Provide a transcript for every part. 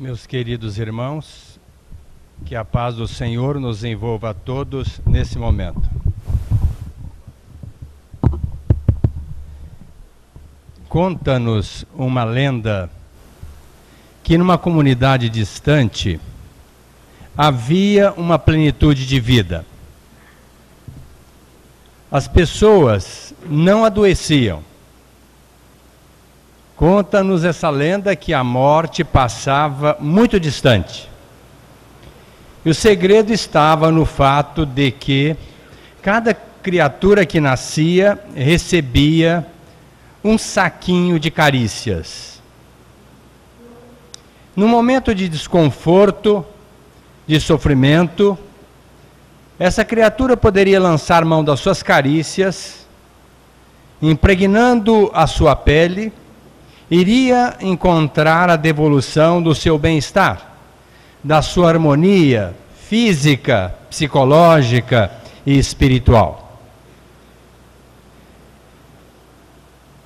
Meus queridos irmãos, que a paz do Senhor nos envolva a todos nesse momento. Conta-nos uma lenda que numa comunidade distante havia uma plenitude de vida. As pessoas não adoeciam. Conta-nos essa lenda que a morte passava muito distante. E o segredo estava no fato de que cada criatura que nascia recebia um saquinho de carícias. No momento de desconforto, de sofrimento, essa criatura poderia lançar mão das suas carícias, impregnando a sua pele, iria encontrar a devolução do seu bem-estar, da sua harmonia física, psicológica e espiritual.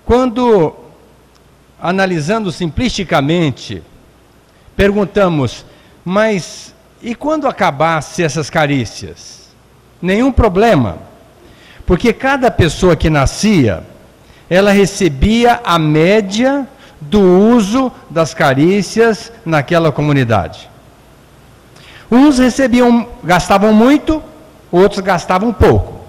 Quando, analisando simplisticamente, perguntamos, mas e quando acabasse essas carícias? Nenhum problema, porque cada pessoa que nascia, ela recebia a média do uso das carícias naquela comunidade. Uns gastavam muito, outros gastavam pouco.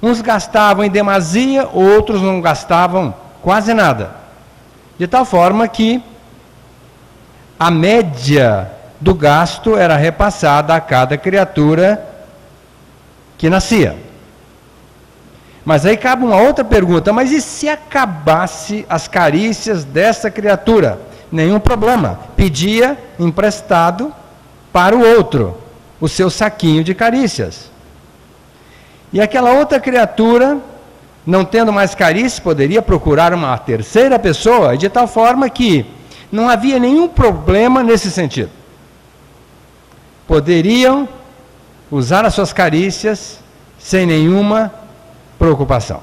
Uns gastavam em demasia, outros não gastavam quase nada. De tal forma que a média do gasto era repassada a cada criatura que nascia. Mas aí cabe uma outra pergunta, mas e se acabasse as carícias dessa criatura? Nenhum problema, pedia emprestado para o outro, o seu saquinho de carícias. E aquela outra criatura, não tendo mais carícias, poderia procurar uma terceira pessoa, de tal forma que não havia nenhum problema nesse sentido. Poderiam usar as suas carícias sem nenhuma preocupação.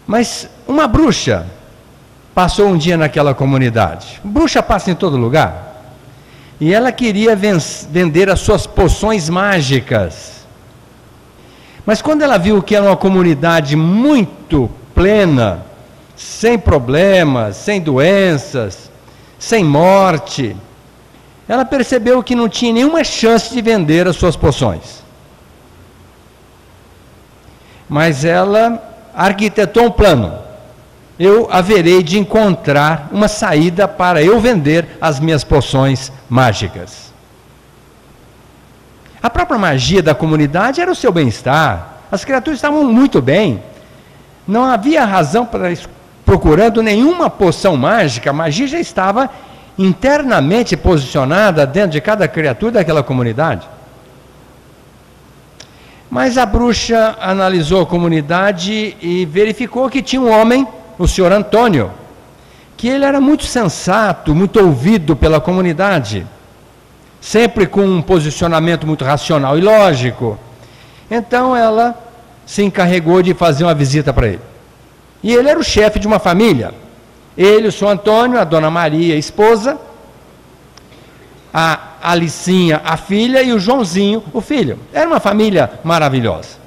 Mas uma bruxa passou um dia naquela comunidade. Bruxa passa em todo lugar. E ela queria vender as suas poções mágicas. Mas quando ela viu que era uma comunidade muito plena, sem problemas, sem doenças, sem morte, ela percebeu que não tinha nenhuma chance de vender as suas poções. Mas ela arquitetou um plano. Eu haverei de encontrar uma saída para eu vender as minhas poções mágicas. A própria magia da comunidade era o seu bem-estar. As criaturas estavam muito bem. Não havia razão para procurando nenhuma poção mágica. A magia já estava internamente posicionada dentro de cada criatura daquela comunidade. Mas a bruxa analisou a comunidade e verificou que tinha um homem, o senhor Antônio, que ele era muito sensato, muito ouvido pela comunidade, sempre com um posicionamento muito racional e lógico. Então ela se encarregou de fazer uma visita para ele. E ele era o chefe de uma família. Ele, o senhor Antônio, a dona Maria, a esposa, a Alicinha, a filha, e o Joãozinho, o filho. Era uma família maravilhosa.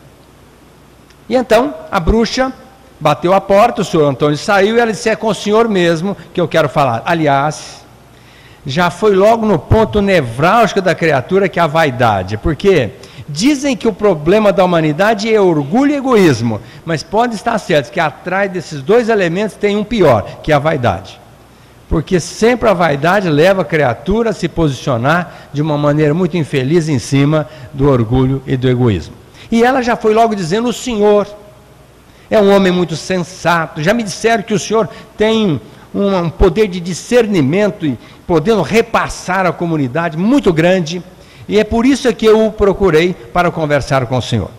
E então, a bruxa bateu a porta, o senhor Antônio saiu, e ela disse, é com o senhor mesmo que eu quero falar. Aliás, já foi logo no ponto nevrálgico da criatura, que é a vaidade. Porque dizem que o problema da humanidade é orgulho e egoísmo, mas pode estar certo que atrás desses dois elementos tem um pior, que é a vaidade. Porque sempre a vaidade leva a criatura a se posicionar de uma maneira muito infeliz em cima do orgulho e do egoísmo. E ela já foi logo dizendo, o senhor é um homem muito sensato, já me disseram que o senhor tem um poder de discernimento e podendo repassar à comunidade muito grande, e é por isso que eu o procurei para conversar com o senhor.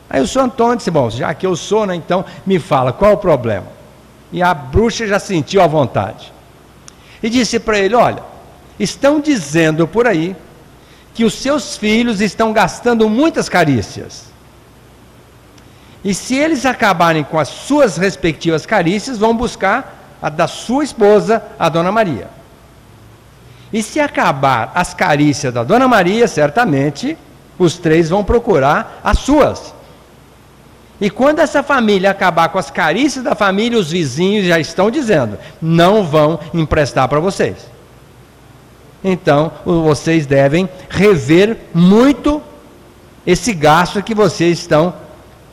Aí o senhor Antônio disse, bom, já que eu sou, né, então me fala, qual o problema? E a bruxa já sentiu à vontade. E disse para ele, olha, estão dizendo por aí que os seus filhos estão gastando muitas carícias. E se eles acabarem com as suas respectivas carícias, vão buscar a da sua esposa, a Dona Maria. E se acabar as carícias da Dona Maria, certamente os três vão procurar as suas. E quando essa família acabar com as carícias da família, os vizinhos já estão dizendo, não vão emprestar para vocês. Então, vocês devem rever muito esse gasto que vocês estão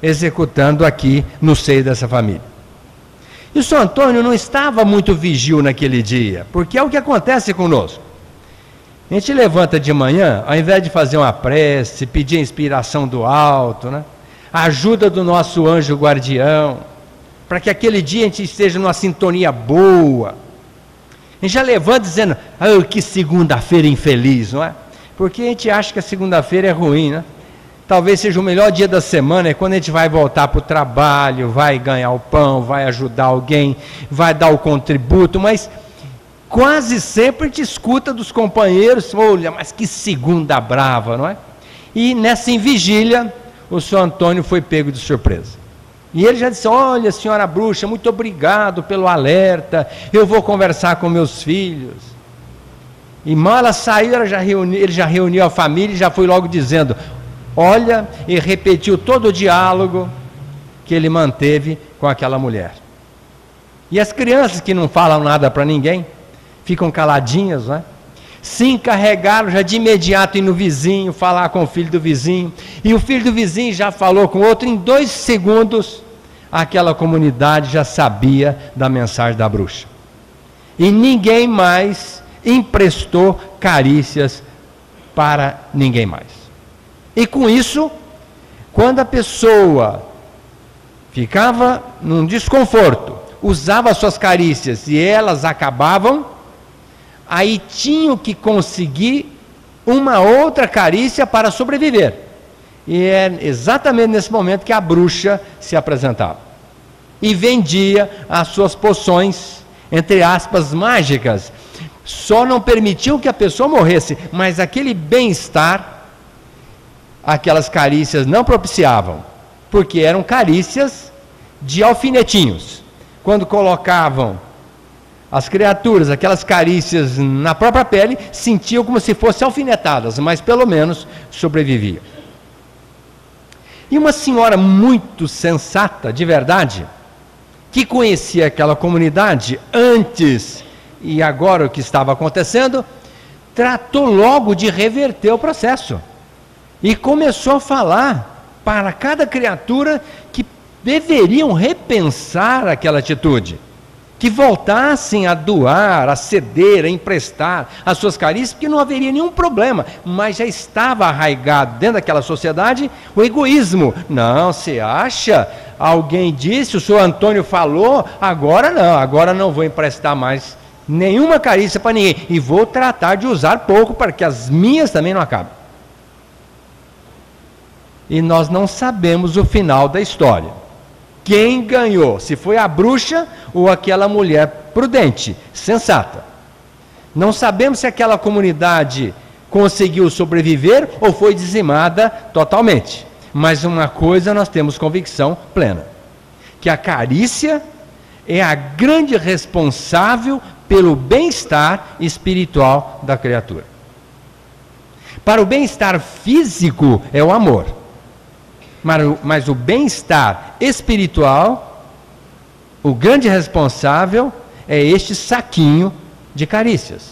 executando aqui no seio dessa família. E o São Antônio não estava muito vigil naquele dia, porque é o que acontece conosco. A gente levanta de manhã, ao invés de fazer uma prece, pedir a inspiração do alto, né? A ajuda do nosso anjo guardião, para que aquele dia a gente esteja numa sintonia boa. A gente já levanta dizendo, que segunda-feira infeliz, não é? Porque a gente acha que a segunda-feira é ruim, né? Talvez seja o melhor dia da semana, é quando a gente vai voltar para o trabalho, vai ganhar o pão, vai ajudar alguém, vai dar o contributo, mas quase sempre a gente escuta dos companheiros, olha, mas que segunda brava, não é? E nessa vigília, o São Antônio foi pego de surpresa. E ele já disse, olha, senhora bruxa, muito obrigado pelo alerta, eu vou conversar com meus filhos. E mal ela saiu, ele já reuniu a família e já foi logo dizendo, olha, e repetiu todo o diálogo que ele manteve com aquela mulher. E as crianças que não falam nada para ninguém, ficam caladinhas, né? Se encarregaram já de imediato ir no vizinho, falar com o filho do vizinho, e o filho do vizinho já falou com o outro, em 2 segundos, aquela comunidade já sabia da mensagem da bruxa. E ninguém mais emprestou carícias para ninguém mais. E com isso, quando a pessoa ficava num desconforto, usava suas carícias e elas acabavam, aí tinham que conseguir uma outra carícia para sobreviver. E é exatamente nesse momento que a bruxa se apresentava. E vendia as suas poções, entre aspas, mágicas. Só não permitiam que a pessoa morresse, mas aquele bem-estar, aquelas carícias não propiciavam, porque eram carícias de alfinetinhos. Quando colocavam as criaturas, aquelas carícias na própria pele, sentiam como se fossem alfinetadas, mas pelo menos sobreviviam. E uma senhora muito sensata, de verdade, que conhecia aquela comunidade antes e agora o que estava acontecendo, tratou logo de reverter o processo. E começou a falar para cada criatura que deveriam repensar aquela atitude. Que voltassem a doar, a ceder, a emprestar as suas carícias, porque não haveria nenhum problema, mas já estava arraigado dentro daquela sociedade o egoísmo. Não, você acha? Alguém disse, o senhor Antônio falou, agora não vou emprestar mais nenhuma carícia para ninguém, e vou tratar de usar pouco para que as minhas também não acabem. E nós não sabemos o final da história. Quem ganhou, se foi a bruxa ou aquela mulher prudente, sensata. Não sabemos se aquela comunidade conseguiu sobreviver ou foi dizimada totalmente. Mas uma coisa nós temos convicção plena, que a carícia é a grande responsável pelo bem-estar espiritual da criatura. Para o bem-estar físico é o amor. Mas o bem-estar espiritual, o grande responsável é este saquinho de carícias.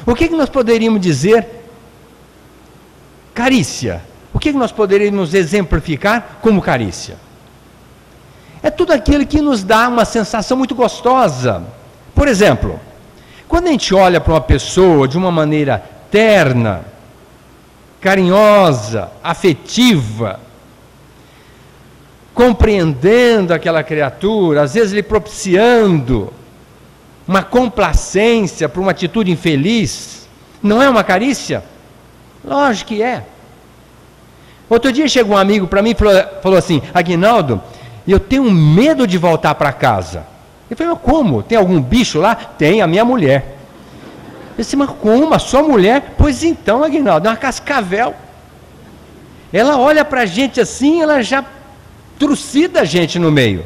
O que nós poderíamos dizer? Carícia. O que nós poderíamos exemplificar como carícia? É tudo aquilo que nos dá uma sensação muito gostosa. Por exemplo, quando a gente olha para uma pessoa de uma maneira terna, carinhosa, afetiva, compreendendo aquela criatura, às vezes lhe propiciando uma complacência por uma atitude infeliz, não é uma carícia? Lógico que é. Outro dia chegou um amigo para mim e falou assim, Aguinaldo, eu tenho medo de voltar para casa. Eu falei, mas como? Tem algum bicho lá? Tem, a minha mulher. Eu disse, mas como? A sua mulher? Pois então, Aguinaldo, é uma cascavel. Ela olha para a gente assim, ela já trucida a gente no meio.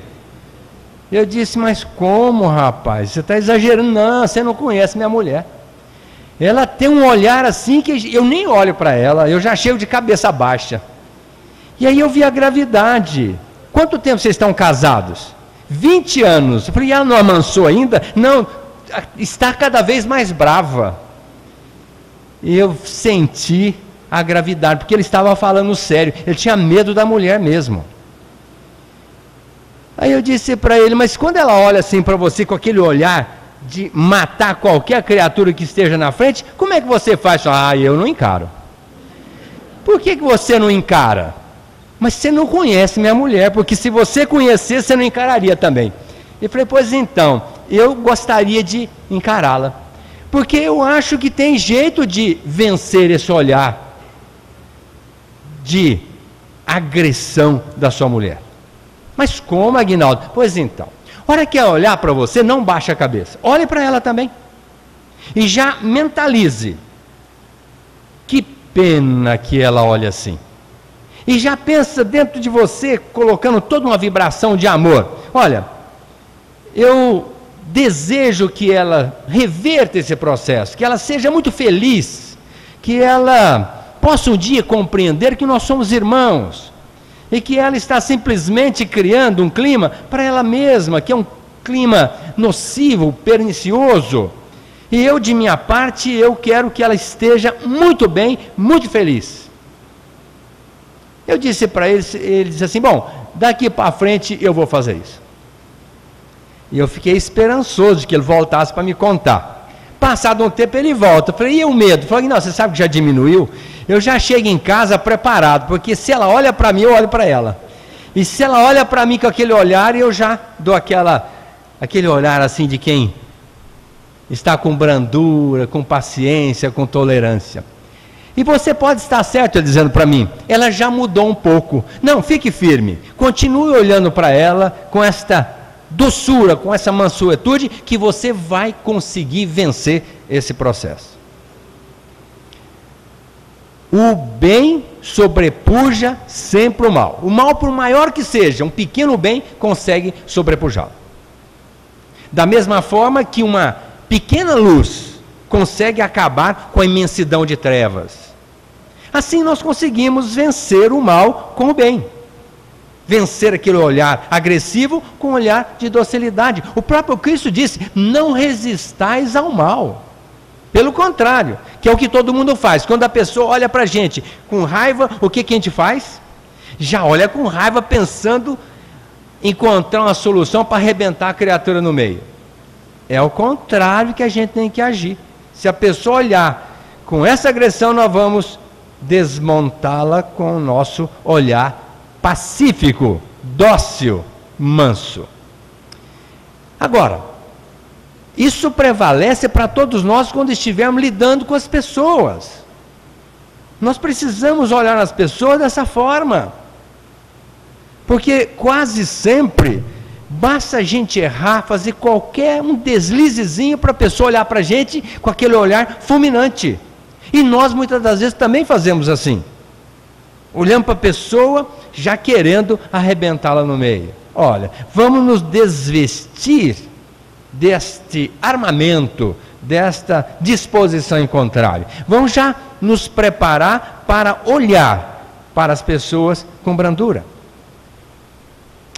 Eu disse, mas como, rapaz? Você está exagerando. Não, você não conhece minha mulher. Ela tem um olhar assim que eu nem olho para ela, eu já chego de cabeça baixa. E aí eu vi a gravidade. Quanto tempo vocês estão casados? 20 anos. Eu falei, ela não amansou ainda? Não, está cada vez mais brava. E eu senti a gravidade, porque ele estava falando sério, ele tinha medo da mulher mesmo. Aí eu disse para ele, mas quando ela olha assim para você com aquele olhar de matar qualquer criatura que esteja na frente, como é que você faz? Ah, eu não encaro. Por que você não encara? Mas você não conhece minha mulher, porque se você conhecesse, você não encararia também. Eu falei, pois então, eu gostaria de encará-la, porque eu acho que tem jeito de vencer esse olhar de agressão da sua mulher. Mas como, Aguinaldo? Pois então, a hora que ela olhar para você, não baixe a cabeça, olhe para ela também, e já mentalize, que pena que ela olha assim, e já pensa dentro de você, colocando toda uma vibração de amor, olha, eu desejo que ela reverta esse processo, que ela seja muito feliz, que ela possa um dia compreender que nós somos irmãos, e que ela está simplesmente criando um clima para ela mesma, que é um clima nocivo, pernicioso, e eu de minha parte, eu quero que ela esteja muito bem, muito feliz. Eu disse para ele disse assim, bom, daqui para frente eu vou fazer isso. E eu fiquei esperançoso de que ele voltasse para me contar. Passado um tempo ele volta, eu falei, e o medo? Eu falei, não, você sabe que já diminuiu? Eu já chego em casa preparado, porque se ela olha para mim, eu olho para ela. E se ela olha para mim com aquele olhar, eu já dou aquele olhar assim de quem está com brandura, com paciência, com tolerância. E você pode estar certo dizendo para mim, ela já mudou um pouco. Não, fique firme, continue olhando para ela com esta doçura, com essa mansuetude, que você vai conseguir vencer esse processo. O bem sobrepuja sempre o mal. O mal, por maior que seja, um pequeno bem consegue sobrepujá-lo. Da mesma forma que uma pequena luz consegue acabar com a imensidão de trevas. Assim nós conseguimos vencer o mal com o bem. Vencer aquele olhar agressivo com um olhar de docilidade. O próprio Cristo disse, não resistais ao mal. Pelo contrário, que é o que todo mundo faz. Quando a pessoa olha para a gente com raiva, o que a gente faz? Já olha com raiva pensando em encontrar uma solução para arrebentar a criatura no meio. É o contrário que a gente tem que agir. Se a pessoa olhar com essa agressão, nós vamos desmontá-la com o nosso olhar pacífico, dócil, manso. Agora, isso prevalece para todos nós quando estivermos lidando com as pessoas. Nós precisamos olhar as pessoas dessa forma. Porque quase sempre basta a gente errar, fazer qualquer um deslizezinho para a pessoa olhar para a gente com aquele olhar fulminante. E nós muitas das vezes também fazemos assim. Olhamos para a pessoa já querendo arrebentá-la no meio. Olha, vamos nos desvestir deste armamento, desta disposição em contrário. Vamos já nos preparar para olhar para as pessoas com brandura.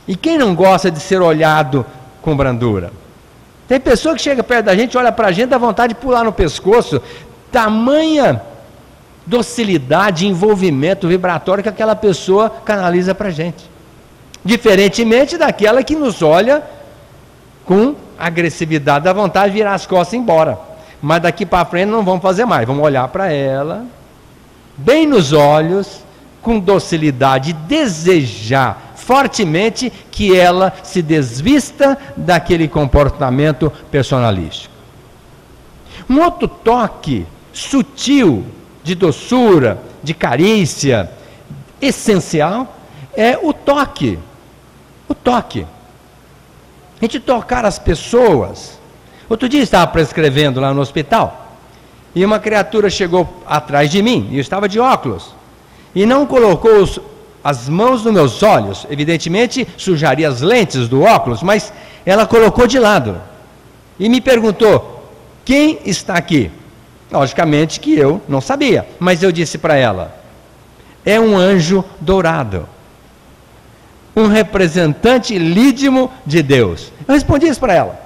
E quem não gosta de ser olhado com brandura? Tem pessoa que chega perto da gente, olha para a gente, dá vontade de pular no pescoço, tamanha docilidade, envolvimento vibratório que aquela pessoa canaliza para a gente. Diferentemente daquela que nos olha com agressividade, dá vontade de virar as costas e ir embora. Mas daqui para frente não vamos fazer mais, vamos olhar para ela, bem nos olhos, com docilidade, desejar fortemente que ela se desvista daquele comportamento personalístico. Um outro toque sutil, de doçura, de carícia, essencial, é o toque. O toque. A gente tocar as pessoas. Outro dia eu estava prescrevendo lá no hospital, e uma criatura chegou atrás de mim, e eu estava de óculos, e não colocou as mãos nos meus olhos, evidentemente sujaria as lentes do óculos, mas ela colocou de lado e me perguntou: quem está aqui? Logicamente que eu não sabia, mas eu disse para ela: é um anjo dourado, um representante lídimo de Deus. Eu respondi isso para ela.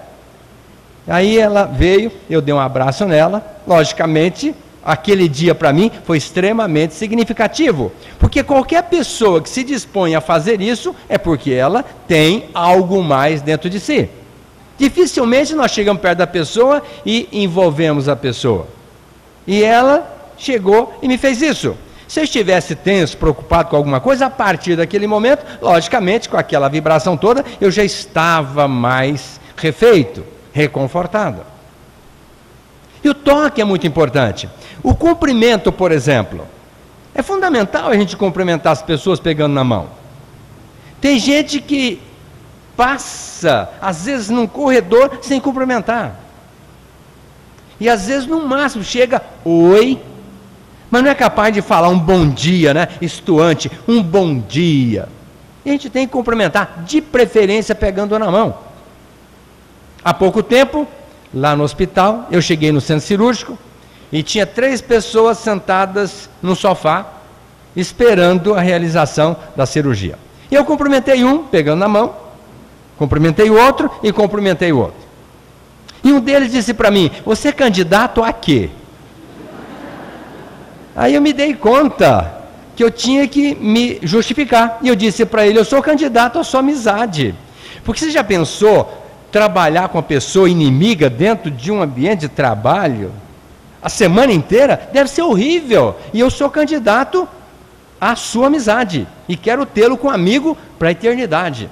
Aí ela veio, eu dei um abraço nela. Logicamente, aquele dia para mim foi extremamente significativo, porque qualquer pessoa que se dispõe a fazer isso é porque ela tem algo mais dentro de si. Dificilmente nós chegamos perto da pessoa e envolvemos a pessoa. E ela chegou e me fez isso. Se eu estivesse tenso, preocupado com alguma coisa, a partir daquele momento, logicamente, com aquela vibração toda, eu já estava mais refeito, reconfortado. E o toque é muito importante. O cumprimento, por exemplo, é fundamental a gente cumprimentar as pessoas pegando na mão. Tem gente que passa, às vezes, num corredor sem cumprimentar. E às vezes, no máximo, chega, oi, mas não é capaz de falar um bom dia, né? Estuante, um bom dia. E a gente tem que cumprimentar, de preferência pegando na mão. Há pouco tempo, lá no hospital, eu cheguei no centro cirúrgico e tinha 3 pessoas sentadas no sofá, esperando a realização da cirurgia. E eu cumprimentei um, pegando na mão, cumprimentei o outro e cumprimentei o outro. E um deles disse para mim: você é candidato a quê? Aí eu me dei conta que eu tinha que me justificar. E eu disse para ele: eu sou candidato à sua amizade. Porque você já pensou trabalhar com uma pessoa inimiga dentro de um ambiente de trabalho a semana inteira? Deve ser horrível. E eu sou candidato à sua amizade e quero tê-lo como amigo para a eternidade.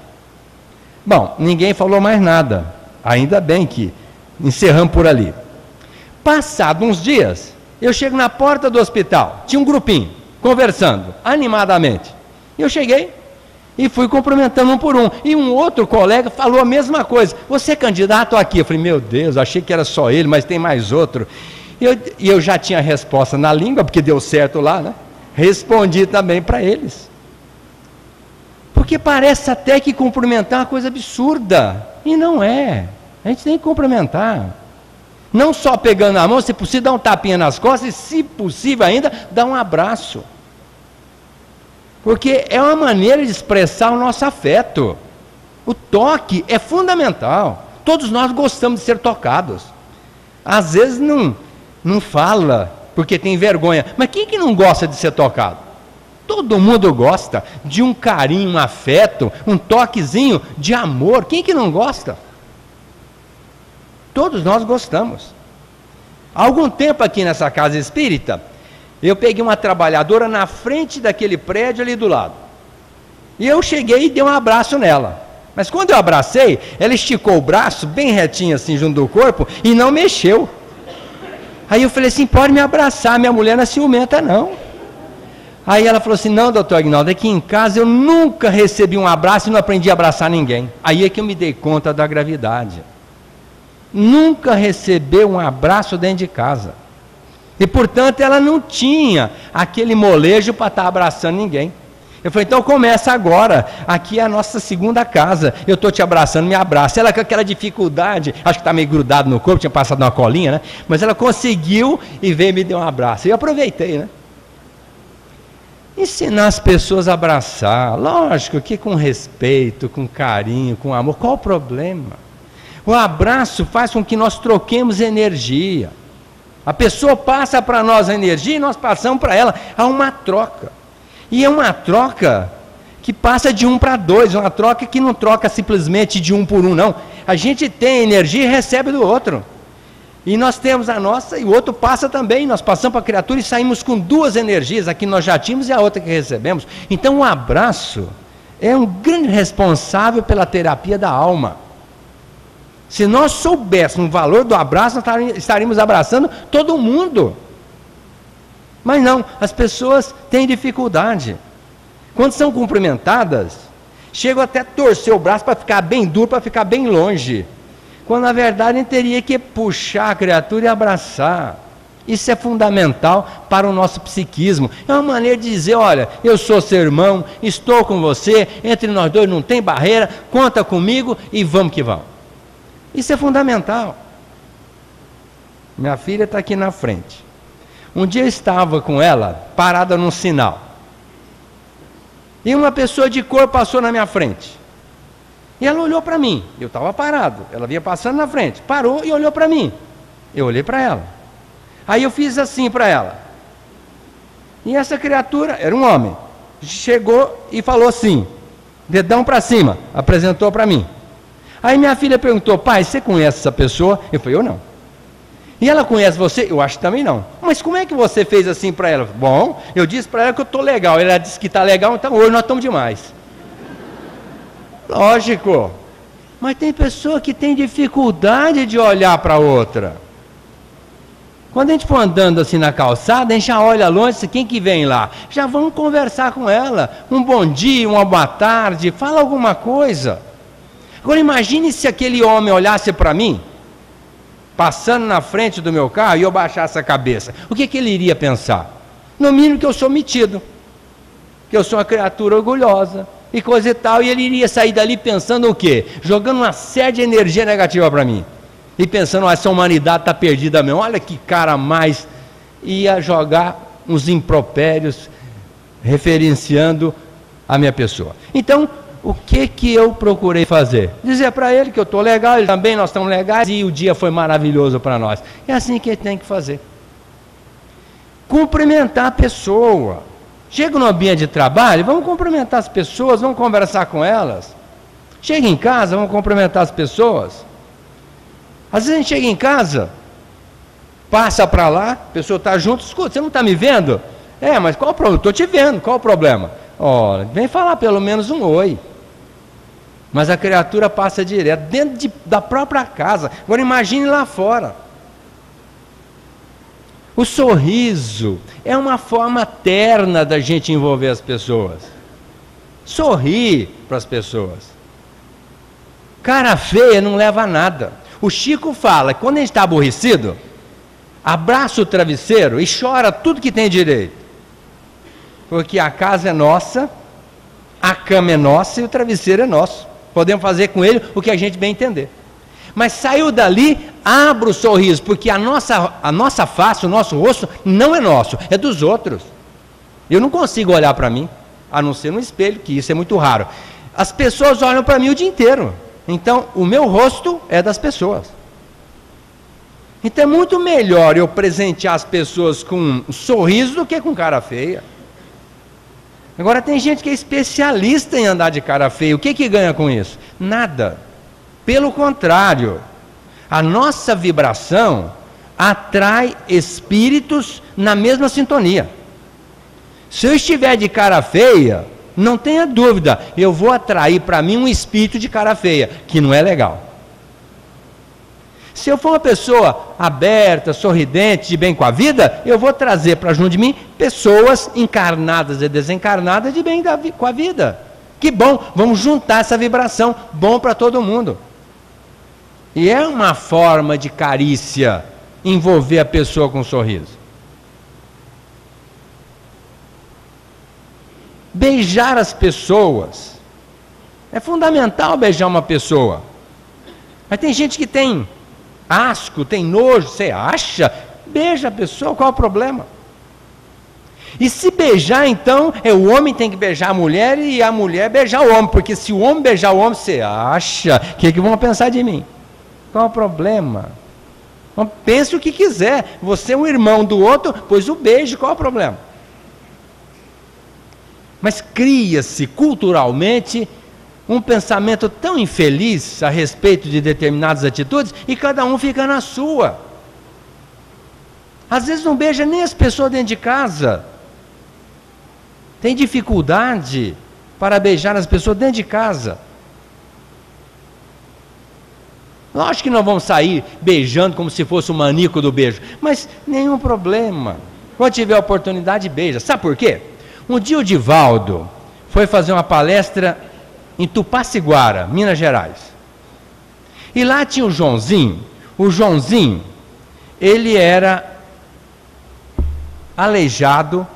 Bom, ninguém falou mais nada. Ainda bem que encerramos por ali. Passados uns dias, eu chego na porta do hospital, tinha um grupinho conversando animadamente. Eu cheguei e fui cumprimentando um por um. E um outro colega falou a mesma coisa: você é candidato aqui? Eu falei: meu Deus, achei que era só ele, mas tem mais outro. E eu já tinha a resposta na língua, porque deu certo lá, né? Respondi também para eles. Porque parece até que cumprimentar é uma coisa absurda. E não é. A gente tem que cumprimentar. Não só pegando na mão, se possível dar um tapinha nas costas e, se possível ainda, dar um abraço. Porque é uma maneira de expressar o nosso afeto. O toque é fundamental. Todos nós gostamos de ser tocados. Às vezes não fala, porque tem vergonha. Mas quem que não gosta de ser tocado? Todo mundo gosta de um carinho, um afeto, um toquezinho de amor. Quem que não gosta? Todos nós gostamos. Há algum tempo aqui nessa casa espírita, eu peguei uma trabalhadora na frente daquele prédio ali do lado. E eu cheguei e dei um abraço nela. Mas quando eu abracei, ela esticou o braço bem retinho assim junto do corpo e não mexeu. Aí eu falei assim: pode me abraçar, minha mulher não é ciumenta não. Aí ela falou assim: não, doutor Aguinaldo, aqui em casa eu nunca recebi um abraço e não aprendi a abraçar ninguém. Aí é que eu me dei conta da gravidade. Nunca recebeu um abraço dentro de casa. E, portanto, ela não tinha aquele molejo para estar abraçando ninguém. Eu falei: então começa agora, aqui é a nossa segunda casa, eu estou te abraçando, me abraça. Ela com aquela dificuldade, acho que está meio grudado no corpo, tinha passado uma colinha, né? Mas ela conseguiu e veio me dar um abraço. E eu aproveitei, né? Ensinar as pessoas a abraçar, lógico que com respeito, com carinho, com amor. Qual o problema? O abraço faz com que nós troquemos energia. A pessoa passa para nós a energia e nós passamos para ela. Há uma troca. E é uma troca que passa de 1 para 2, uma troca que não troca simplesmente de 1 por 1, não. A gente tem energia e recebe do outro. E nós temos a nossa e o outro passa também. Nós passamos para a criatura e saímos com 2 energias. Aqui nós já tínhamos e a outra que recebemos. Então o abraço é um grande responsável pela terapia da alma. Se nós soubéssemos o valor do abraço, nós estaríamos abraçando todo mundo. Mas não, as pessoas têm dificuldade. Quando são cumprimentadas, chegam até a torcer o braço para ficar bem duro, para ficar bem longe. Quando na verdade a gente teria que puxar a criatura e abraçar. Isso é fundamental para o nosso psiquismo. É uma maneira de dizer: olha, eu sou seu irmão, estou com você, entre nós dois não tem barreira, conta comigo e vamos que vamos. Isso é fundamental. Minha filha está aqui na frente. Um dia eu estava com ela, parada num sinal. E uma pessoa de cor passou na minha frente. E ela olhou para mim. Eu estava parado. Ela vinha passando na frente. Parou e olhou para mim. Eu olhei para ela. Aí eu fiz assim para ela. E essa criatura, era um homem, chegou e falou assim, dedão para cima, apresentou para mim. Aí minha filha perguntou, pai, você conhece essa pessoa? Eu falei, eu não. E ela conhece você? Eu acho que também não. Mas como é que você fez assim para ela? Bom, eu disse para ela que eu estou legal. Ela disse que está legal, então hoje nós estamos demais. Lógico. Mas tem pessoa que tem dificuldade de olhar para outra. Quando a gente for andando assim na calçada, a gente já olha longe, quem que vem lá? Já vamos conversar com ela. Um bom dia, uma boa tarde, fala alguma coisa. Agora imagine se aquele homem olhasse para mim, passando na frente do meu carro, e eu baixasse a cabeça. O que ele iria pensar? No mínimo que eu sou metido, que eu sou uma criatura orgulhosa, e coisa e tal, e ele iria sair dali pensando o quê? Jogando uma série de energia negativa para mim. E pensando, essa humanidade está perdida mesmo, olha que cara mais, ia jogar uns impropérios, referenciando a minha pessoa. Então, o que eu procurei fazer? Dizer para ele que eu estou legal, ele também, nós estamos legais, e o dia foi maravilhoso para nós. É assim que ele tem que fazer. Cumprimentar a pessoa. Chega no ambiente de trabalho, vamos cumprimentar as pessoas, vamos conversar com elas. Chega em casa, vamos cumprimentar as pessoas. Às vezes a gente chega em casa, passa para lá, a pessoa está junto, escuta, você não está me vendo? É, mas qual o problema? Estou te vendo, qual o problema? Ó, vem falar pelo menos um oi. Mas a criatura passa direto, dentro da própria casa. Agora imagine lá fora. O sorriso é uma forma terna da gente envolver as pessoas. Sorrir para as pessoas. Cara feia não leva a nada. O Chico fala que quando a gente está aborrecido, abraça o travesseiro e chora tudo que tem direito. Porque a casa é nossa, a cama é nossa e o travesseiro é nosso. Podemos fazer com ele o que a gente bem entender. Mas saiu dali, abra o sorriso, porque a nossa face, o nosso rosto não é nosso, é dos outros. Eu não consigo olhar para mim, a não ser no espelho, que isso é muito raro. As pessoas olham para mim o dia inteiro. Então, o meu rosto é das pessoas. Então, é muito melhor eu presentear as pessoas com um sorriso do que com cara feia. Agora, tem gente que é especialista em andar de cara feia. O que ganha com isso? Nada. Pelo contrário, a nossa vibração atrai espíritos na mesma sintonia. Se eu estiver de cara feia, não tenha dúvida, eu vou atrair para mim um espírito de cara feia, que não é legal. Se eu for uma pessoa aberta, sorridente, de bem com a vida, eu vou trazer para junto de mim pessoas encarnadas e desencarnadas de bem com a vida. Que bom, vamos juntar essa vibração, bom para todo mundo. E é uma forma de carícia envolver a pessoa com um sorriso. Beijar as pessoas. É fundamental beijar uma pessoa. Mas tem gente que tem asco, tem nojo, você acha? Beija a pessoa, qual é o problema? E se beijar, então, o homem tem que beijar a mulher e a mulher beijar o homem, porque se o homem beijar o homem, você acha? O que vão pensar de mim? Qual é o problema? Pense o que quiser. Você é um irmão do outro, pois o beijo, qual é o problema? Mas cria-se culturalmente um pensamento tão infeliz a respeito de determinadas atitudes e cada um fica na sua. Às vezes não beija nem as pessoas dentro de casa. Tem dificuldade para beijar as pessoas dentro de casa. Lógico que não vão sair beijando como se fosse o manico do beijo, mas nenhum problema. Quando tiver oportunidade, beija. Sabe por quê? Um dia o Divaldo foi fazer uma palestra em Tupaciguara, Minas Gerais. E lá tinha o Joãozinho. O Joãozinho, ele era aleijado,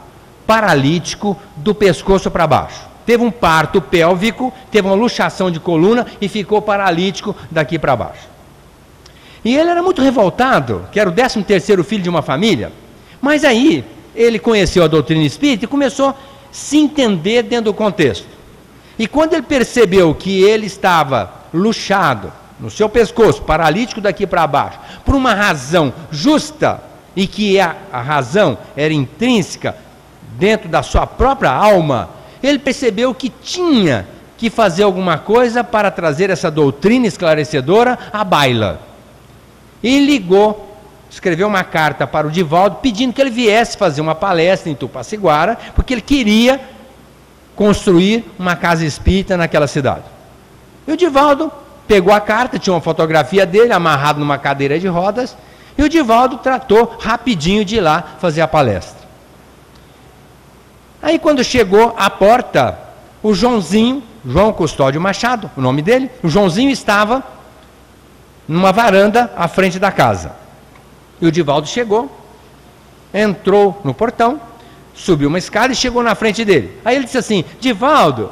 paralítico, do pescoço para baixo. Teve um parto pélvico, teve uma luxação de coluna e ficou paralítico daqui para baixo. E ele era muito revoltado, que era o 13º filho de uma família. Mas aí, ele conheceu a doutrina espírita e começou a se entender dentro do contexto. E quando ele percebeu que ele estava luxado, no seu pescoço, paralítico daqui para baixo, por uma razão justa, e que a razão era intrínseca dentro da sua própria alma, ele percebeu que tinha que fazer alguma coisa para trazer essa doutrina esclarecedora à baila. E ligou, escreveu uma carta para o Divaldo, pedindo que ele viesse fazer uma palestra em Tupaciguara, porque ele queria construir uma casa espírita naquela cidade. E o Divaldo pegou a carta, tinha uma fotografia dele amarrado numa cadeira de rodas, e o Divaldo tratou rapidinho de ir lá fazer a palestra. Aí quando chegou à porta, o Joãozinho, João Custódio Machado, o nome dele, o Joãozinho estava numa varanda à frente da casa. E o Divaldo chegou, entrou no portão, subiu uma escada e chegou na frente dele. Aí ele disse assim: Divaldo,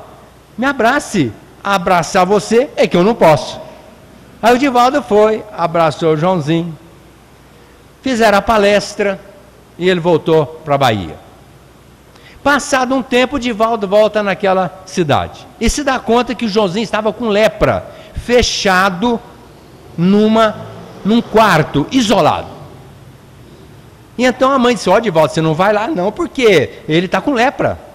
me abrace. Abraçar você é que eu não posso. Aí o Divaldo foi, abraçou o Joãozinho, fizeram a palestra e ele voltou para a Bahia. Passado um tempo, o Divaldo volta naquela cidade e se dá conta que o Joãozinho estava com lepra, fechado num quarto, isolado. E então a mãe disse: ó, Divaldo, você não vai lá não, porque ele está com lepra.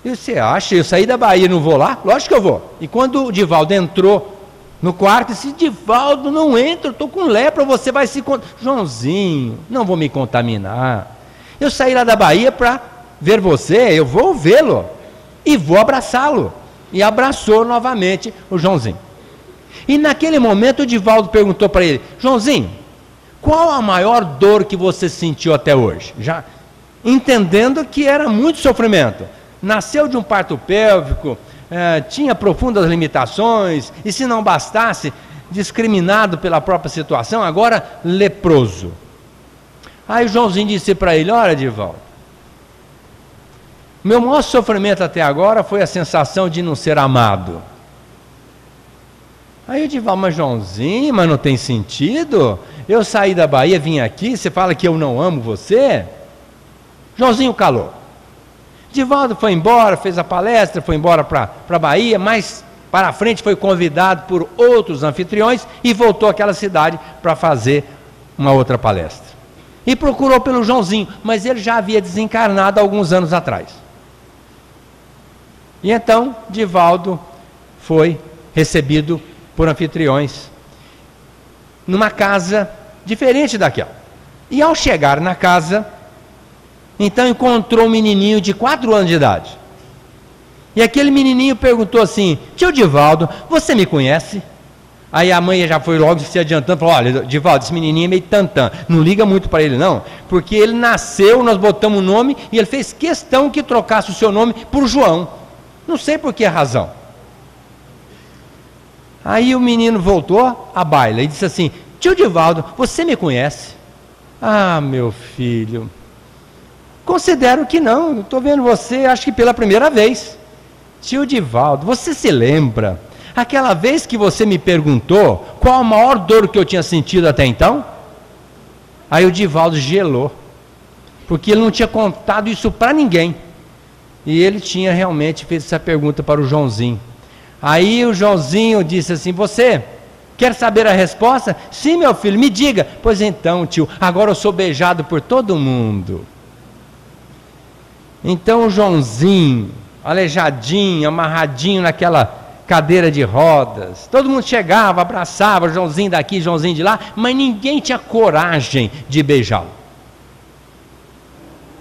E você acha? Eu saí da Bahia e não vou lá? Lógico que eu vou. E quando o Divaldo entrou no quarto, disse: Divaldo, não entra, eu estou com lepra, você vai se... Joãozinho, não vou me contaminar. Eu saí lá da Bahia para ver você, eu vou vê-lo e vou abraçá-lo. E abraçou novamente o Joãozinho. E naquele momento o Divaldo perguntou para ele: Joãozinho, qual a maior dor que você sentiu até hoje? Já entendendo que era muito sofrimento. Nasceu de um parto pélvico, tinha profundas limitações, e se não bastasse, discriminado pela própria situação, agora leproso. Aí o Joãozinho disse para ele: olha, Divaldo, meu maior sofrimento até agora foi a sensação de não ser amado. Aí o Divaldo: mas Joãozinho, mas não tem sentido? Eu saí da Bahia, vim aqui, você fala que eu não amo você? Joãozinho calou. Divaldo foi embora, fez a palestra, foi embora para a Bahia, mas para a frente foi convidado por outros anfitriões e voltou àquela cidade para fazer uma outra palestra. E procurou pelo Joãozinho, mas ele já havia desencarnado há alguns anos atrás. E então Divaldo foi recebido por anfitriões numa casa diferente daquela. E ao chegar na casa, então encontrou um menininho de 4 anos de idade. E aquele menininho perguntou assim: tio Divaldo, você me conhece? Aí a mãe já foi logo se adiantando, falou: olha, Divaldo, esse menininho é meio tantã, não liga muito para ele não, porque ele nasceu, nós botamos o nome e ele fez questão que trocasse o seu nome por João. Não sei por que razão. Aí o menino voltou à baila e disse assim: tio Divaldo, você me conhece? Ah, meu filho, considero que não, estou vendo você, acho que pela primeira vez. Tio Divaldo, você se lembra aquela vez que você me perguntou qual a maior dor que eu tinha sentido até então? Aí o Divaldo gelou, porque ele não tinha contado isso para ninguém. E ele tinha realmente feito essa pergunta para o Joãozinho. Aí o Joãozinho disse assim: você quer saber a resposta? Sim, meu filho, me diga. Pois então, tio, agora eu sou beijado por todo mundo. Então o Joãozinho, aleijadinho, amarradinho naquela cadeira de rodas, todo mundo chegava, abraçava, Joãozinho daqui, Joãozinho de lá, mas ninguém tinha coragem de beijá-lo.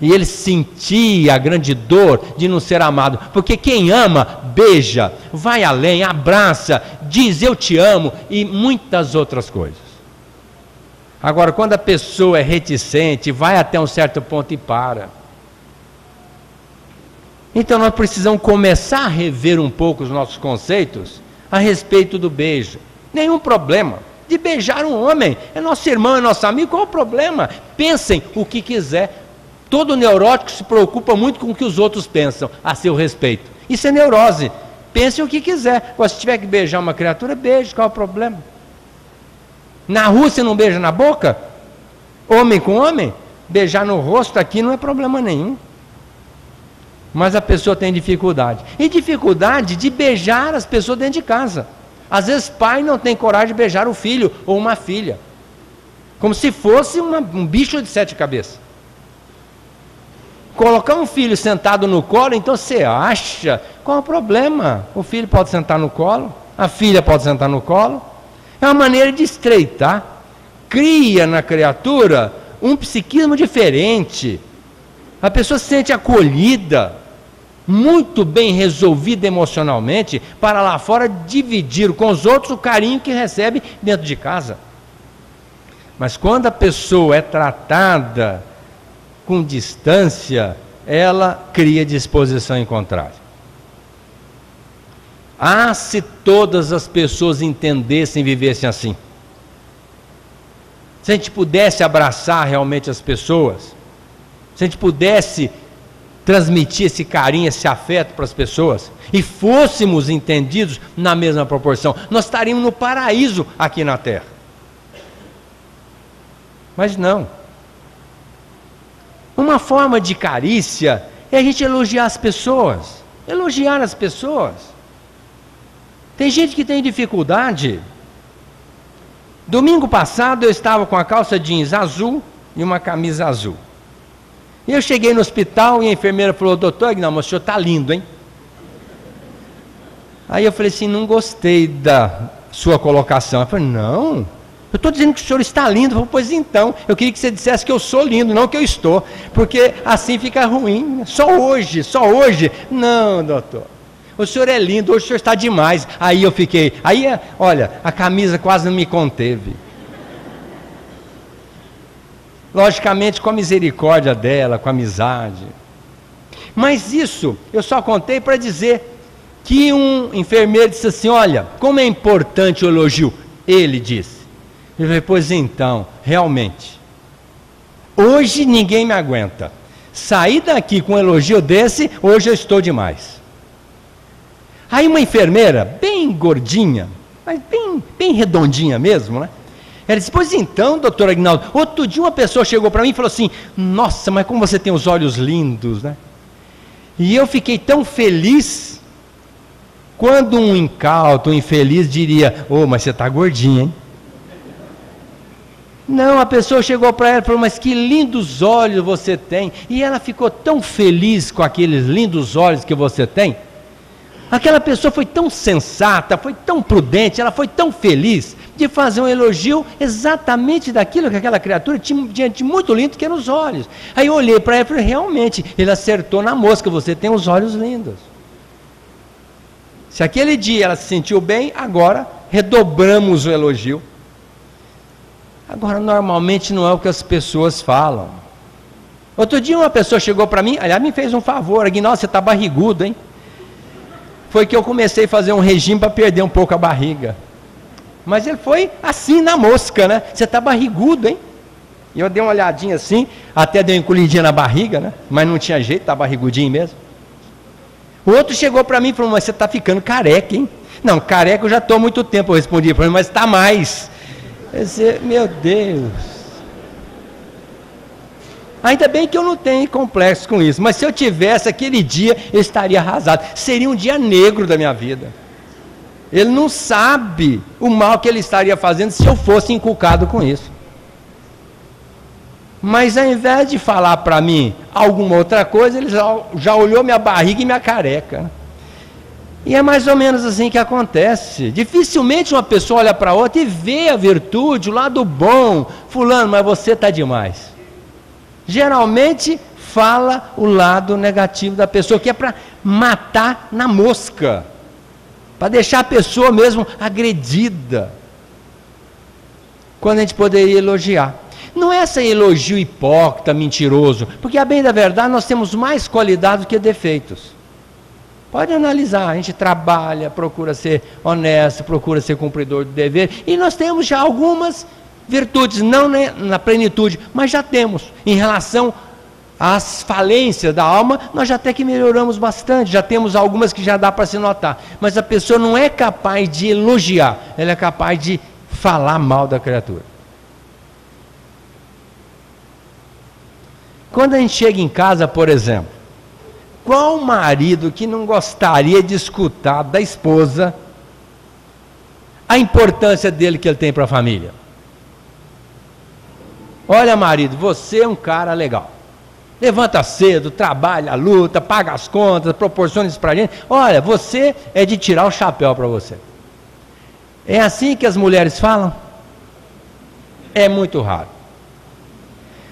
E ele sentia a grande dor de não ser amado, porque quem ama, beija, vai além, abraça, diz eu te amo e muitas outras coisas. Agora, quando a pessoa é reticente, vai até um certo ponto e para. Então nós precisamos começar a rever um pouco os nossos conceitos a respeito do beijo. Nenhum problema de beijar um homem, é nosso irmão, é nosso amigo, qual o problema? Pensem o que quiser. Todo neurótico se preocupa muito com o que os outros pensam a seu respeito. Isso é neurose. Pense o que quiser. Agora, se tiver que beijar uma criatura, beije, qual é o problema? Na rua você não beija na boca? Homem com homem? Beijar no rosto aqui não é problema nenhum. Mas a pessoa tem dificuldade. E dificuldade de beijar as pessoas dentro de casa. Às vezes pai não tem coragem de beijar o filho ou uma filha. Como se fosse um bicho de 7 cabeças. Colocar um filho sentado no colo, então você acha, qual é o problema? O filho pode sentar no colo, a filha pode sentar no colo. É uma maneira de estreitar. Cria na criatura um psiquismo diferente. A pessoa se sente acolhida, muito bem resolvida emocionalmente, para lá fora dividir com os outros o carinho que recebe dentro de casa. Mas quando a pessoa é tratada com distância, ela cria disposição em contrário. Ah, se todas as pessoas entendessem e vivessem assim. Se a gente pudesse abraçar realmente as pessoas, se a gente pudesse transmitir esse carinho, esse afeto para as pessoas, e fôssemos entendidos na mesma proporção, nós estaríamos no paraíso aqui na Terra. Mas não. Uma forma de carícia é a gente elogiar as pessoas. Elogiar as pessoas. Tem gente que tem dificuldade. Domingo passado eu estava com a calça jeans azul e uma camisa azul. E eu cheguei no hospital e a enfermeira falou: doutor Aguinaldo, o senhor está lindo, hein? Aí eu falei assim: não gostei da sua colocação. Eu falei: não, eu estou dizendo que o senhor está lindo. Eu falei: pois então, eu queria que você dissesse que eu sou lindo, não que eu estou, porque assim fica ruim. Só hoje. Não, doutor, o senhor é lindo, hoje o senhor está demais. Aí eu fiquei, olha, a camisa quase não me conteve. Logicamente com a misericórdia dela, com a amizade. Mas isso eu só contei para dizer que um enfermeiro disse assim: olha, como é importante o elogio. Ele disse. Eu falei: pois então, realmente, hoje ninguém me aguenta. Sair daqui com um elogio desse, hoje eu estou demais. Aí uma enfermeira, bem gordinha, mas bem redondinha mesmo, né? Ela disse: pois então, doutor Aguinaldo, outro dia uma pessoa chegou para mim e falou assim: nossa, mas como você tem os olhos lindos, né? E eu fiquei tão feliz, quando um incauto, um infeliz diria: ô, mas você está gordinha, hein? Não, a pessoa chegou para ela e falou: mas que lindos olhos você tem. E ela ficou tão feliz com aqueles lindos olhos que você tem. Aquela pessoa foi tão sensata, foi tão prudente, ela foi tão feliz de fazer um elogio exatamente daquilo que aquela criatura tinha de muito lindo, que eram os olhos. Aí eu olhei para ela e falei: realmente, ele acertou na mosca, você tem os olhos lindos. Se aquele dia ela se sentiu bem, agora redobramos o elogio. Agora, normalmente não é o que as pessoas falam. Outro dia uma pessoa chegou para mim, aliás, me fez um favor: Aguinaldo, você está barrigudo, hein? Foi que eu comecei a fazer um regime para perder um pouco a barriga. Mas ele foi assim na mosca, né? Você está barrigudo, hein? E eu dei uma olhadinha assim, até dei uma encolhidinha na barriga, né? Mas não tinha jeito, está barrigudinho mesmo. O outro chegou para mim e falou: mas você está ficando careca, hein? Não, careca eu já estou há muito tempo, eu respondi para ele, mas está mais. Eu disse: meu Deus. Ainda bem que eu não tenho complexo com isso, mas se eu tivesse aquele dia, eu estaria arrasado. Seria um dia negro da minha vida. Ele não sabe o mal que ele estaria fazendo se eu fosse inculcado com isso. Mas ao invés de falar para mim alguma outra coisa, ele já olhou minha barriga e minha careca. E é mais ou menos assim que acontece. Dificilmente uma pessoa olha para outra e vê a virtude, o lado bom. Fulano, mas você está demais. Geralmente fala o lado negativo da pessoa, que é para matar na mosca, para deixar a pessoa mesmo agredida, quando a gente poderia elogiar. Não é esse elogio hipócrita, mentiroso, porque a bem da verdade nós temos mais qualidades do que defeitos. Pode analisar, a gente trabalha, procura ser honesto, procura ser cumpridor do dever, e nós temos já algumas virtudes, não na plenitude, mas já temos. Em relação às falências da alma, nós já até que melhoramos bastante, já temos algumas que já dá para se notar. Mas a pessoa não é capaz de elogiar, ela é capaz de falar mal da criatura. Quando a gente chega em casa, por exemplo, qual marido que não gostaria de escutar da esposa a importância dele que ele tem para a família? Olha, marido, você é um cara legal. Levanta cedo, trabalha, luta, paga as contas, proporciona isso para a gente. Olha, você é de tirar o chapéu para você. É assim que as mulheres falam? É muito raro.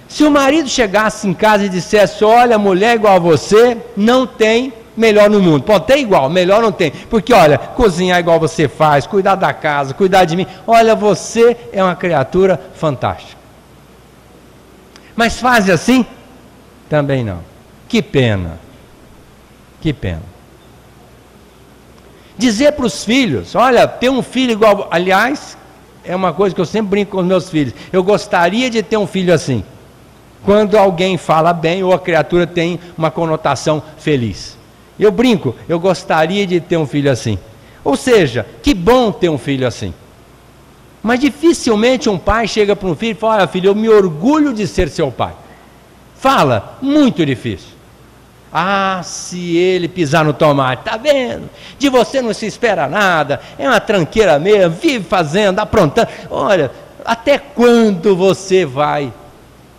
Se o marido chegasse em casa e dissesse, olha, mulher igual a você, não tem melhor no mundo. Pode ter igual, melhor não tem. Porque, olha, cozinhar igual você faz, cuidar da casa, cuidar de mim. Olha, você é uma criatura fantástica. Mas faz assim? Também não. Que pena. Que pena. Dizer para os filhos, olha, ter um filho igual... Aliás, é uma coisa que eu sempre brinco com os meus filhos. Eu gostaria de ter um filho assim. Quando alguém fala bem ou a criatura tem uma conotação feliz. Eu brinco, eu gostaria de ter um filho assim. Ou seja, que bom ter um filho assim. Mas dificilmente um pai chega para um filho e fala, olha filho, eu me orgulho de ser seu pai. Fala, muito difícil. Ah, se ele pisar no tomate, tá vendo? De você não se espera nada, é uma tranqueira mesmo, vive fazendo, aprontando. Olha, até quando você vai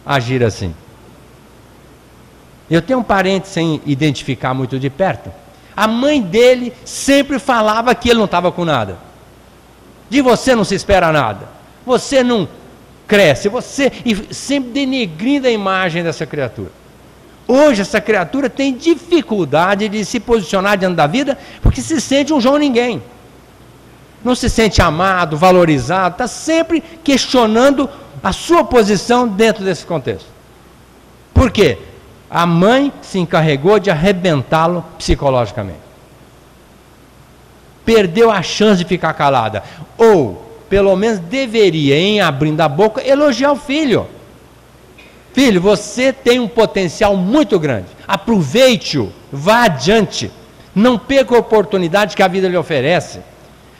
agir assim? Eu tenho um parente sem identificar muito de perto. A mãe dele sempre falava que ele não estava com nada. De você não se espera nada. Você não cresce. E sempre denegrindo a imagem dessa criatura. Hoje essa criatura tem dificuldade de se posicionar diante da vida porque se sente um João Ninguém. Não se sente amado, valorizado, está sempre questionando a sua posição dentro desse contexto. Por quê? A mãe se encarregou de arrebentá-lo psicologicamente. Perdeu a chance de ficar calada. Ou, pelo menos deveria, em abrindo a boca, elogiar o filho. Filho, você tem um potencial muito grande. Aproveite-o, vá adiante. Não perca a oportunidade que a vida lhe oferece.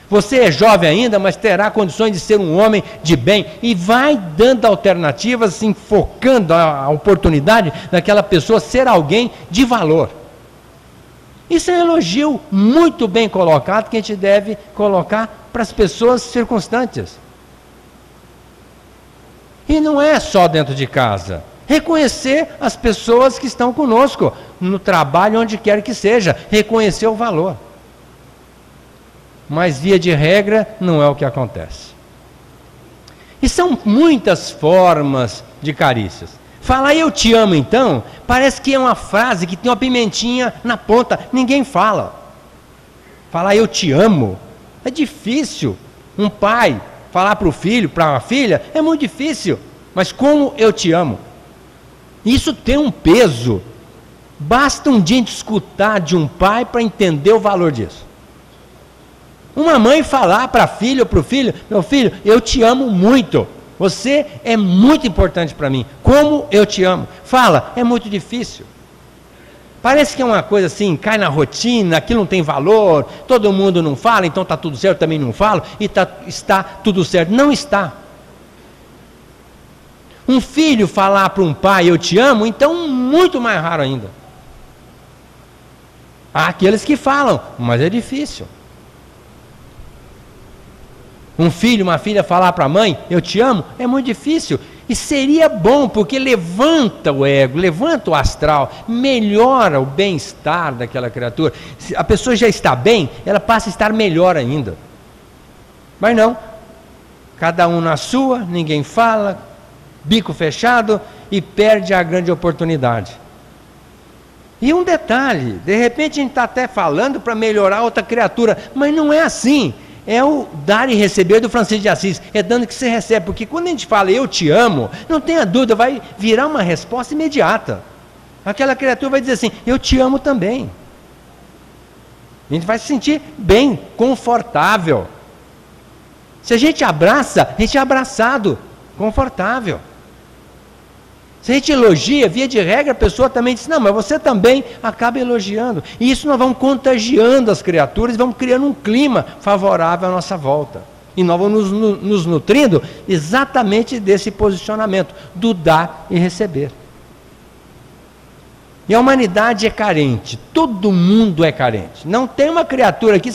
Você é jovem ainda, mas terá condições de ser um homem de bem. E vai dando alternativas, assim, focando a oportunidade daquela pessoa ser alguém de valor. Isso é um elogio muito bem colocado que a gente deve colocar para as pessoas circunstantes. E não é só dentro de casa. Reconhecer as pessoas que estão conosco, no trabalho, onde quer que seja. Reconhecer o valor. Mas, via de regra, não é o que acontece. E são muitas formas de carícias. Falar eu te amo, então, parece que é uma frase que tem uma pimentinha na ponta. Ninguém fala. Falar eu te amo é difícil. Um pai falar para o filho, para uma filha, é muito difícil. Mas como eu te amo? Isso tem um peso. Basta um dia escutar de um pai para entender o valor disso. Uma mãe falar para a filha ou para o filho, meu filho, eu te amo muito, você é muito importante para mim, como eu te amo. Fala, é muito difícil. Parece que é uma coisa assim, cai na rotina, aquilo não tem valor, todo mundo não fala, então está tudo certo, eu também não falo, e está tudo certo. Não está. Um filho falar para um pai, eu te amo, então muito mais raro ainda. Há aqueles que falam, mas é difícil. Um filho, uma filha falar para a mãe, eu te amo, é muito difícil. E seria bom, porque levanta o ego, levanta o astral, melhora o bem-estar daquela criatura. Se a pessoa já está bem, ela passa a estar melhor ainda. Mas não, cada um na sua, ninguém fala, bico fechado e perde a grande oportunidade. E um detalhe, de repente a gente está até falando para melhorar outra criatura, mas não é assim. É o dar e receber do Francisco de Assis, é dando que você recebe, porque quando a gente fala eu te amo, não tenha dúvida, vai virar uma resposta imediata. Aquela criatura vai dizer assim, eu te amo também. A gente vai se sentir bem, confortável. Se a gente abraça, a gente é abraçado, confortável. Se a gente elogia, via de regra, a pessoa também diz, não, mas você também acaba elogiando. E isso nós vamos contagiando as criaturas, vamos criando um clima favorável à nossa volta. E nós vamos nos nutrindo exatamente desse posicionamento, do dar e receber. E a humanidade é carente, todo mundo é carente. Não tem uma criatura aqui,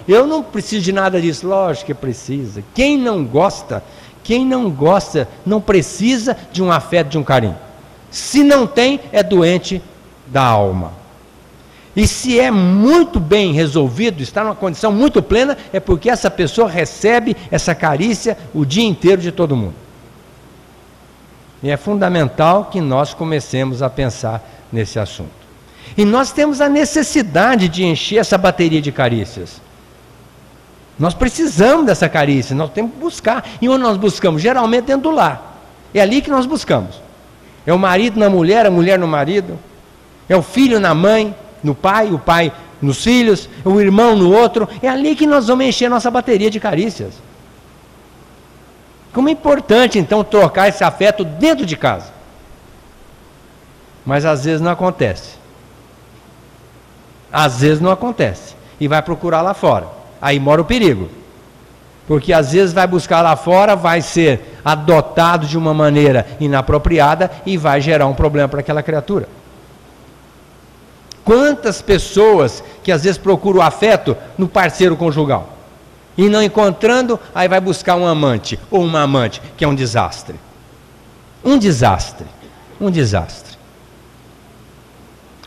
eu não preciso de nada disso. Lógico que precisa. Quem não gosta, não precisa de um afeto, de um carinho. Se não tem, é doente da alma. E se é muito bem resolvido, está numa condição muito plena, é porque essa pessoa recebe essa carícia o dia inteiro de todo mundo. E é fundamental que nós comecemos a pensar nesse assunto. E nós temos a necessidade de encher essa bateria de carícias. Nós precisamos dessa carícia, nós temos que buscar. E onde nós buscamos? Geralmente dentro do lar. É ali que nós buscamos. É o marido na mulher, a mulher no marido. É o filho na mãe, no pai, o pai nos filhos, o irmão no outro. É ali que nós vamos encher nossa bateria de carícias. Como é importante, então, trocar esse afeto dentro de casa. Mas às vezes não acontece. Às vezes não acontece. E vai procurar lá fora. Aí mora o perigo. Porque às vezes vai buscar lá fora, vai ser adotado de uma maneira inapropriada e vai gerar um problema para aquela criatura. Quantas pessoas que às vezes procuram o afeto no parceiro conjugal e não encontrando, aí vai buscar um amante ou uma amante, que é um desastre. Um desastre. Um desastre.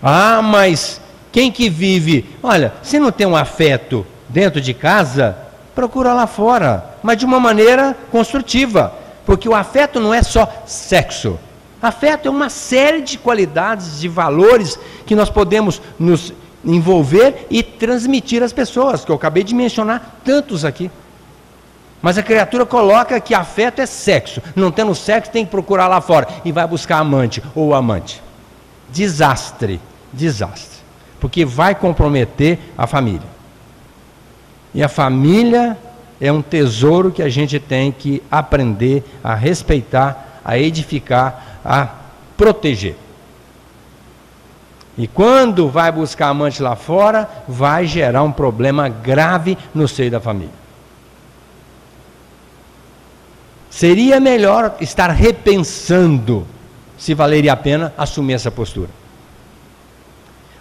Ah, mas quem que vive? Olha, se não tem um afeto dentro de casa, procura lá fora, mas de uma maneira construtiva, porque o afeto não é só sexo. Afeto é uma série de qualidades, de valores que nós podemos nos envolver e transmitir às pessoas, que eu acabei de mencionar tantos aqui. Mas a criatura coloca que afeto é sexo. Não tendo sexo, tem que procurar lá fora e vai buscar amante ou amante. Desastre, desastre, porque vai comprometer a família. E a família é um tesouro que a gente tem que aprender a respeitar, a edificar, a proteger. E quando vai buscar amante lá fora, vai gerar um problema grave no seio da família. Seria melhor estar repensando se valeria a pena assumir essa postura.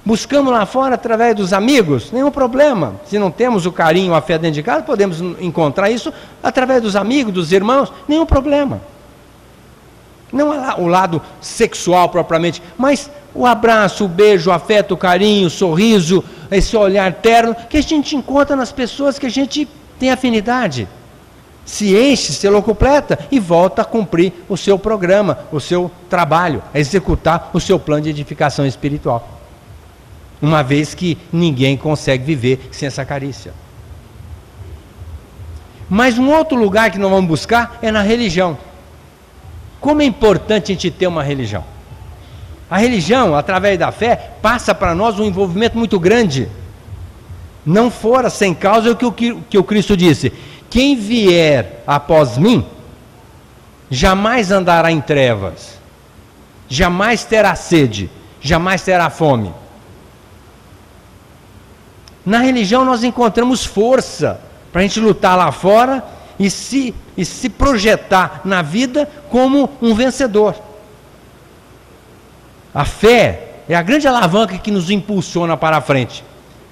Buscamos lá fora através dos amigos, nenhum problema. Se não temos o carinho, o afeto dentro de casa, podemos encontrar isso através dos amigos, dos irmãos, nenhum problema. Não o lado sexual propriamente, mas o abraço, o beijo, o afeto, o carinho, o sorriso, esse olhar terno que a gente encontra nas pessoas que a gente tem afinidade. Se enche, se locupleta e volta a cumprir o seu programa, o seu trabalho, a executar o seu plano de edificação espiritual. Uma vez que ninguém consegue viver sem essa carícia. Mas um outro lugar que nós vamos buscar é na religião. Como é importante a gente ter uma religião. A religião, através da fé, passa para nós um envolvimento muito grande. Não fora sem causa o que o Cristo disse: quem vier após mim, jamais andará em trevas, jamais terá sede, jamais terá fome. Na religião nós encontramos força para a gente lutar lá fora e se projetar na vida como um vencedor. A fé é a grande alavanca que nos impulsiona para a frente.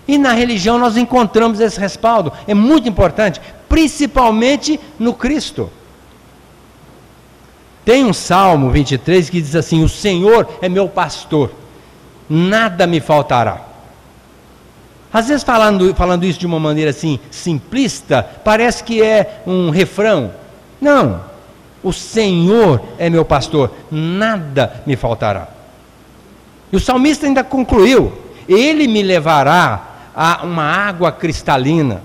E na religião nós encontramos esse respaldo. É muito importante, principalmente no Cristo. Tem um Salmo 23 que diz assim: o Senhor é meu pastor, nada me faltará. Às vezes falando isso de uma maneira assim simplista, parece que é um refrão. Não, o Senhor é meu pastor, nada me faltará. E o salmista ainda concluiu: Ele me levará a uma água cristalina,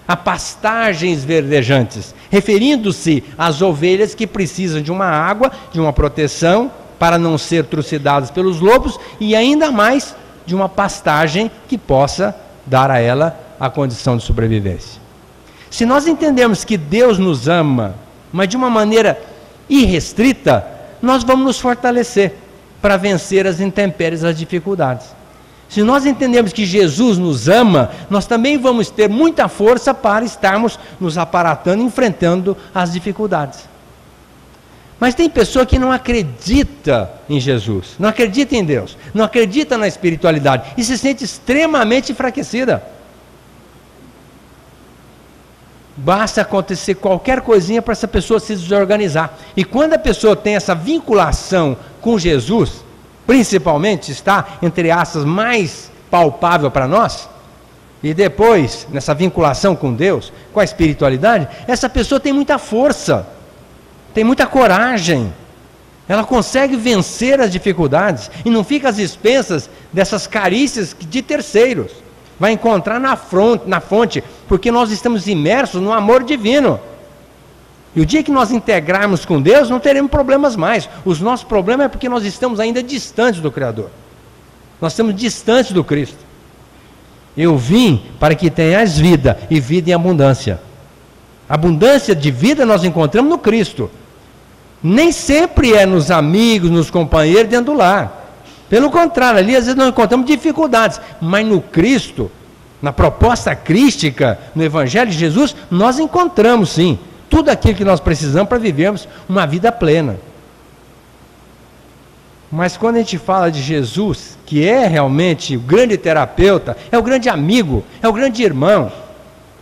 a pastagens verdejantes, referindo-se às ovelhas que precisam de uma água, de uma proteção, para não ser trucidadas pelos lobos, e ainda mais de uma pastagem que possa dar a ela a condição de sobrevivência. Se nós entendermos que Deus nos ama, mas de uma maneira irrestrita, nós vamos nos fortalecer para vencer as intempéries, as dificuldades. Se nós entendemos que Jesus nos ama, nós também vamos ter muita força para estarmos nos aparatando, enfrentando as dificuldades. Mas tem pessoa que não acredita em Jesus, não acredita em Deus, não acredita na espiritualidade e se sente extremamente enfraquecida. Basta acontecer qualquer coisinha para essa pessoa se desorganizar. E quando a pessoa tem essa vinculação com Jesus, principalmente está, entre aspas, mais palpável para nós, e depois, nessa vinculação com Deus, com a espiritualidade, essa pessoa tem muita força, tem muita coragem, ela consegue vencer as dificuldades e não fica às expensas dessas carícias de terceiros. Vai encontrar na fonte, porque nós estamos imersos no amor divino. E o dia que nós integrarmos com Deus, não teremos problemas mais. Os nossos problemas é porque nós estamos ainda distantes do Criador. Nós estamos distantes do Cristo. Eu vim para que tenhas vida, e vida em abundância. Abundância de vida nós encontramos no Cristo. Nem sempre é nos amigos, nos companheiros, dentro do lar. Pelo contrário, ali às vezes nós encontramos dificuldades, mas no Cristo, na proposta crística, no Evangelho de Jesus, nós encontramos sim, tudo aquilo que nós precisamos para vivermos uma vida plena. Mas quando a gente fala de Jesus, que é realmente o grande terapeuta, é o grande amigo, é o grande irmão,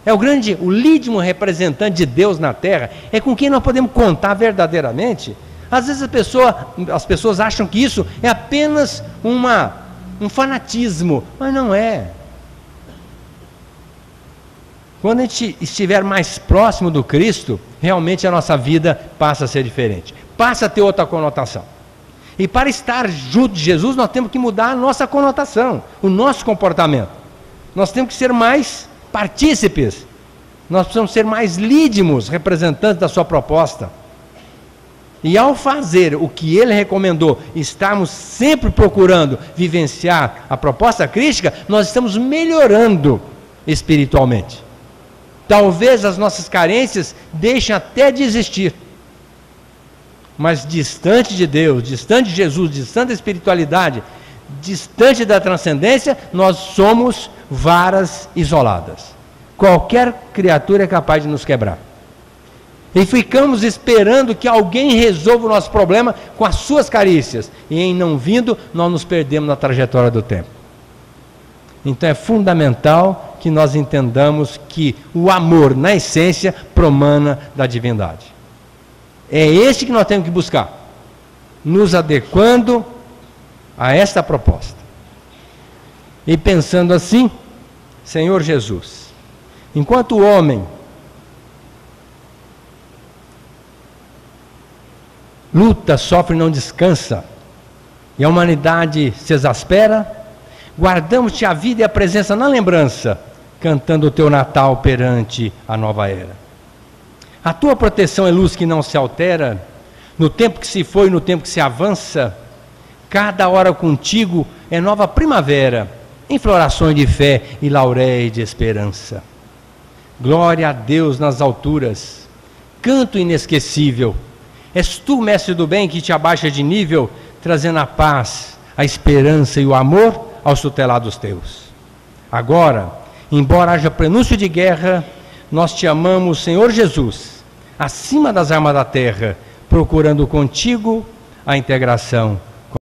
é o legítimo representante de Deus na terra, é com quem nós podemos contar verdadeiramente. Às vezes as pessoas acham que isso é apenas um fanatismo, mas não é. Quando a gente estiver mais próximo do Cristo, realmente a nossa vida passa a ser diferente, passa a ter outra conotação. E para estar junto de Jesus, nós temos que mudar a nossa conotação, o nosso comportamento. Nós temos que ser mais partícipes, nós precisamos ser mais lídimos, representantes da sua proposta. E ao fazer o que ele recomendou, estarmos sempre procurando vivenciar a proposta crística, nós estamos melhorando espiritualmente. Talvez as nossas carências deixem até de existir. Mas distante de Deus, distante de Jesus, distante da espiritualidade, distante da transcendência, nós somos varas isoladas. Qualquer criatura é capaz de nos quebrar. E ficamos esperando que alguém resolva o nosso problema com as suas carícias. E em não vindo, nós nos perdemos na trajetória do tempo. Então é fundamental que nós entendamos que o amor, na essência, promana da divindade. É este que nós temos que buscar, nos adequando a esta proposta. E pensando assim, Senhor Jesus, enquanto o homem luta, sofre e não descansa, e a humanidade se exaspera, guardamos-te a vida e a presença na lembrança, cantando o teu Natal perante a nova era. A tua proteção é luz que não se altera, no tempo que se foi e no tempo que se avança, cada hora contigo é nova primavera, em florações de fé e lauréis de esperança. Glória a Deus nas alturas, canto inesquecível, és tu, mestre do bem, que te abaixa de nível, trazendo a paz, a esperança e o amor aos tutelados teus. Agora, embora haja prenúncio de guerra, nós te amamos, Senhor Jesus, acima das armas da terra, procurando contigo a integração